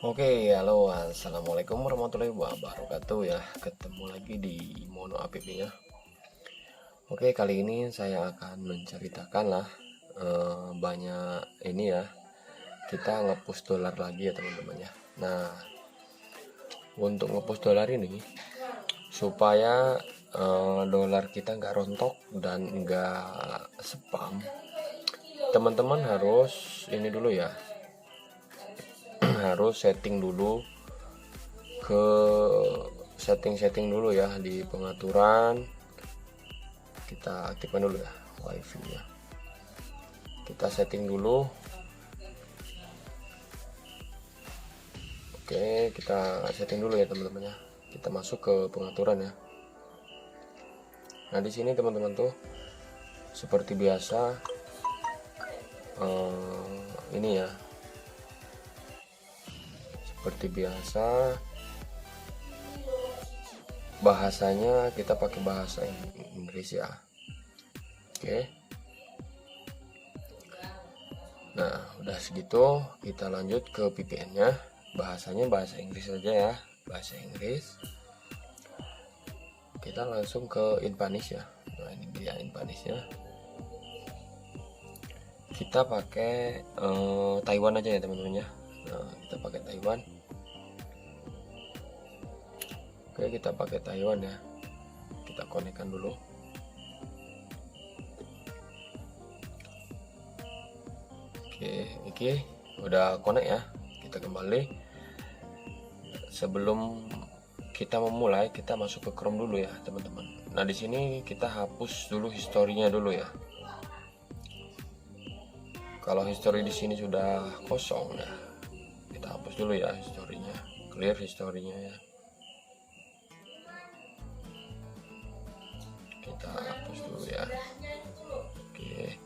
Oke, halo, assalamualaikum warahmatullahi wabarakatuh ya. Ketemu lagi di Mono APP ya. Oke, kali ini saya akan menceritakan lah banyak ini ya. Kita ngepush dolar lagi ya teman-teman ya. Nah, untuk ngepush dolar ini supaya dolar kita nggak rontok dan nggak spam, teman-teman harus ini dulu ya. Harus setting dulu ke setting dulu ya di pengaturan. Kita aktifkan dulu ya wifi nya, kita setting dulu. Oke, kita setting dulu ya teman-teman ya. Kita masuk ke pengaturan ya. Nah, di sini teman-teman tuh seperti biasa ini ya, seperti biasa bahasanya kita pakai bahasa Inggris ya. Oke, nah udah segitu kita lanjut ke VPN nya. Bahasanya bahasa Inggris saja ya, bahasa Inggris. Kita langsung ke Inpanis ya. Nah, ini dia Inpanisnya. Kita pakai Taiwan aja ya teman-teman ya. Nah, kita pakai Taiwan. Oke, kita pakai Taiwan ya. Kita konekkan dulu. Oke, udah konek ya. Kita kembali. Sebelum kita memulai, kita masuk ke Chrome dulu ya teman-teman. Nah, di sini kita hapus dulu historinya dulu ya. Kalau history di sini sudah kosong ya, kita hapus dulu ya historinya, clear historinya ya. Kita hapus dulu ya. Oke.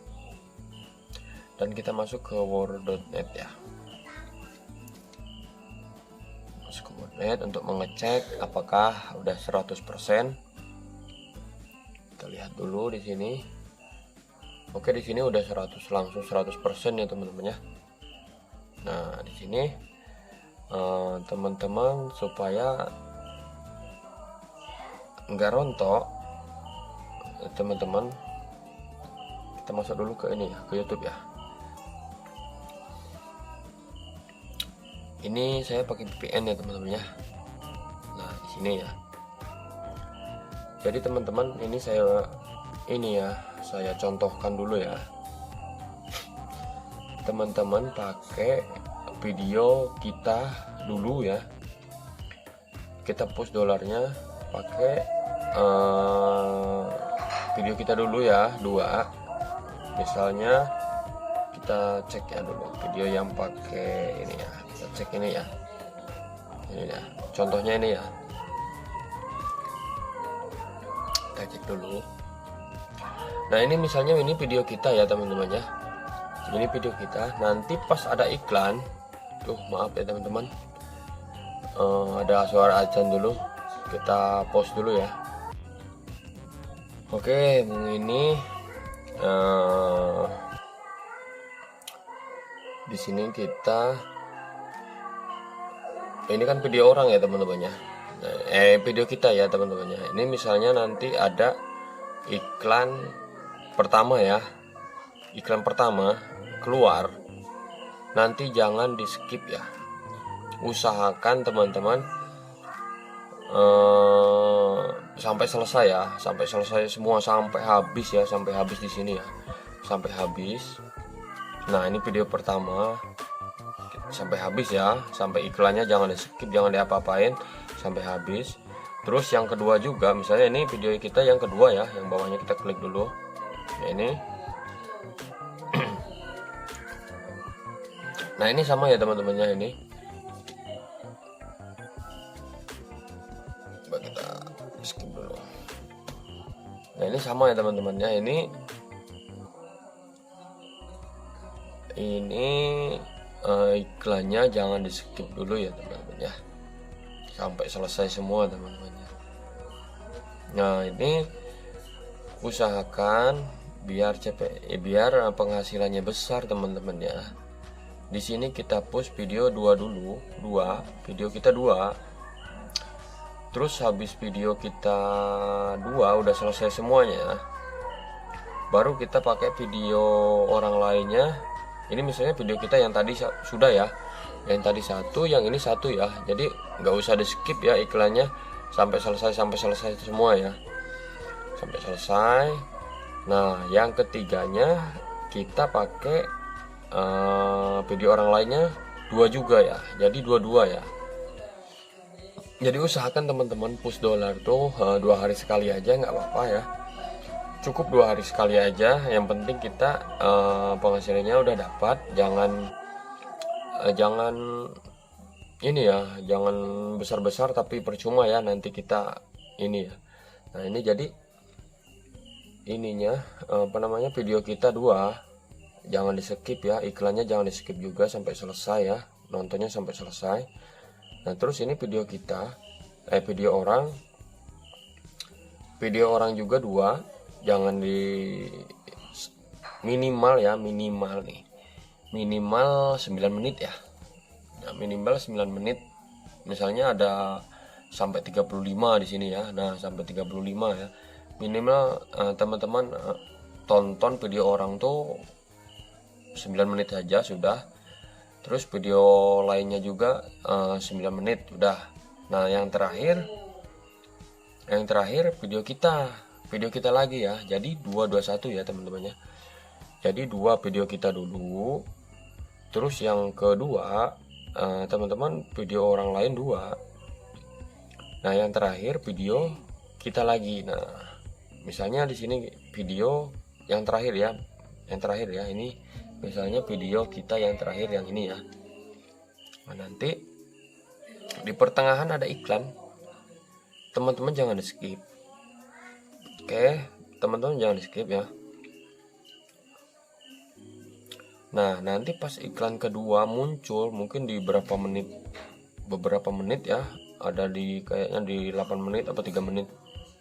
Dan kita masuk ke word.net ya. Masuk ke word.net untuk mengecek apakah udah 100%. Kita lihat dulu di sini. Oke, di sini udah 100, langsung 100% ya teman-teman ya. Nah, di sini teman-teman supaya nggak rontok, teman-teman kita masuk dulu ke ini ya, ke YouTube ya. Ini saya pakai VPN ya teman-teman ya. Nah, di sini ya. Jadi teman-teman, ini saya contohkan dulu ya. Teman-teman pakai video kita dulu ya. Kita push dolarnya pakai video kita dulu ya, 2. Misalnya kita cek ya dulu video yang pakai ini ya. Kita cek ini ya. Ini ya. Contohnya ini ya. Kita cek dulu. Nah, ini misalnya ini video kita ya teman-teman ya. Ini video kita. Nanti pas ada iklan, maaf ya teman-teman, ada suara azan dulu. Kita pause dulu ya. Oke, ini di sini ini kan video orang ya teman-teman ya. Video kita ya teman-teman ya. Ini misalnya nanti ada iklan pertama ya, iklan pertama keluar, nanti jangan di skip ya. Usahakan teman-teman sampai selesai ya, sampai selesai semua, sampai habis ya, sampai habis di sini ya, sampai habis. Nah, ini video pertama sampai habis ya, sampai iklannya jangan di skip, jangan diapa-apain, sampai habis. Terus yang kedua juga, misalnya ini video kita yang kedua ya, yang bawahnya kita klik dulu. Nah, ini. Nah, ini sama ya teman-temannya ini. Coba kita skip dulu. Nah, ini sama ya teman-temannya ini. Iklannya jangan di skip dulu ya teman-teman ya, sampai selesai semua teman-teman. Nah, ini usahakan biar biar penghasilannya besar teman-teman ya. Di sini kita push video 2 dulu, video kita 2. Terus habis video kita 2 udah selesai semuanya, baru kita pakai video orang lainnya. Ini misalnya video kita yang tadi sudah ya, yang tadi 1, yang ini 1 ya. Jadi nggak usah di skip ya iklannya sampai selesai semua ya, sampai selesai. Nah, yang ketiganya kita pakai video orang lainnya 2 juga ya. Jadi 2 ya. Jadi usahakan teman-teman push dolar tuh 2 hari sekali aja, nggak apa-apa ya. Cukup 2 hari sekali aja. Yang penting kita penghasilannya udah dapat. Jangan ini ya, jangan besar-besar tapi percuma ya nanti kita ini ya. Nah ini jadi ininya video kita 2, jangan di skip ya, iklannya jangan di skip juga sampai selesai ya, nontonnya sampai selesai. Nah terus ini video kita video orang juga 2, jangan di minimal ya, minimal 9 menit ya. Nah, minimal 9 menit. Misalnya ada sampai 35 di sini ya. Nah, sampai 35 ya. Minimal teman-teman tonton video orang tuh 9 menit saja sudah. Terus video lainnya juga 9 menit udah. Nah, yang terakhir video kita lagi ya. Jadi 221 ya teman-teman ya. Jadi 2 video kita dulu. Terus yang kedua teman-teman video orang lain 2. Nah, yang terakhir video kita lagi. Nah, misalnya di sini video yang terakhir ya. Yang terakhir ya, ini misalnya video kita yang terakhir yang ini ya. Nah, nanti di pertengahan ada iklan. Teman-teman jangan di skip. Oke, teman-teman jangan di skip ya. Nah, nanti pas iklan kedua muncul mungkin di beberapa menit ya. Ada di kayaknya di 8 menit atau 3 menit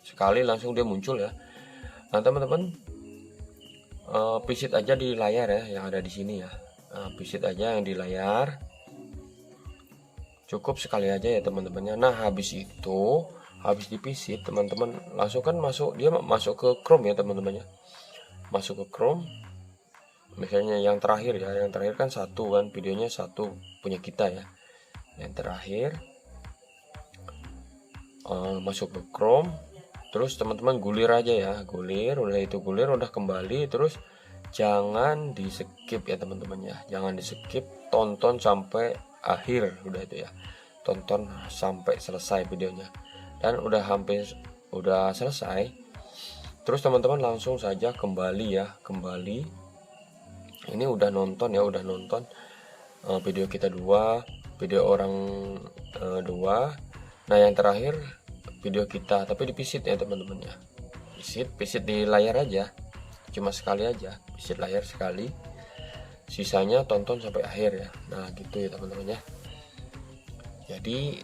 sekali langsung dia muncul ya. Nah, teman-teman visit aja di layar ya yang ada di sini ya. Visit aja yang di layar. Cukup sekali aja ya teman-temannya. Nah, habis di visit teman-teman langsung kan masuk ke Chrome ya teman-temannya. Masuk ke Chrome. Misalnya yang terakhir ya, yang terakhir kan 1 kan, videonya 1 punya kita ya. Yang terakhir masuk ke Chrome. Terus teman-teman gulir aja ya, udah kembali. Terus jangan di skip ya teman-teman ya, jangan di skip, tonton sampai akhir udah itu ya, tonton sampai selesai videonya. Dan udah selesai, terus teman-teman langsung saja kembali. Ini udah nonton video kita 2, video orang 2. Nah, yang terakhir video kita, tapi di visit ya teman-teman ya. Visit di layar aja, cuma sekali aja, visit layar sekali, sisanya tonton sampai akhir ya. Nah gitu ya teman-teman ya. Jadi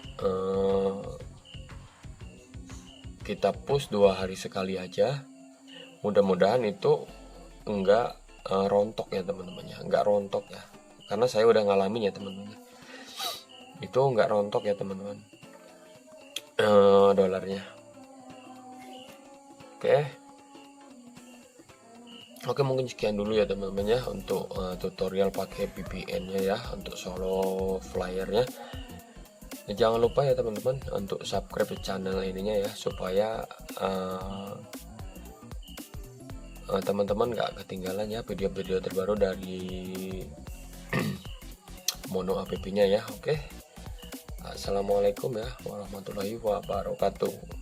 kita push 2 hari sekali aja. Mudah-mudahan itu enggak rontok ya teman-teman ya, enggak rontok ya, karena saya udah ngalamin ya teman-teman. Itu enggak rontok ya teman-teman dolarnya. Oke, mungkin sekian dulu ya teman-teman ya untuk tutorial pakai VPN-nya ya, untuk solo flyer-nya. Jangan lupa ya teman-teman untuk subscribe channel ininya ya, supaya teman-teman gak ketinggalan ya video-video terbaru dari Mono app-nya ya. Oke. Assalamualaikum ya warahmatullahi wabarakatuh.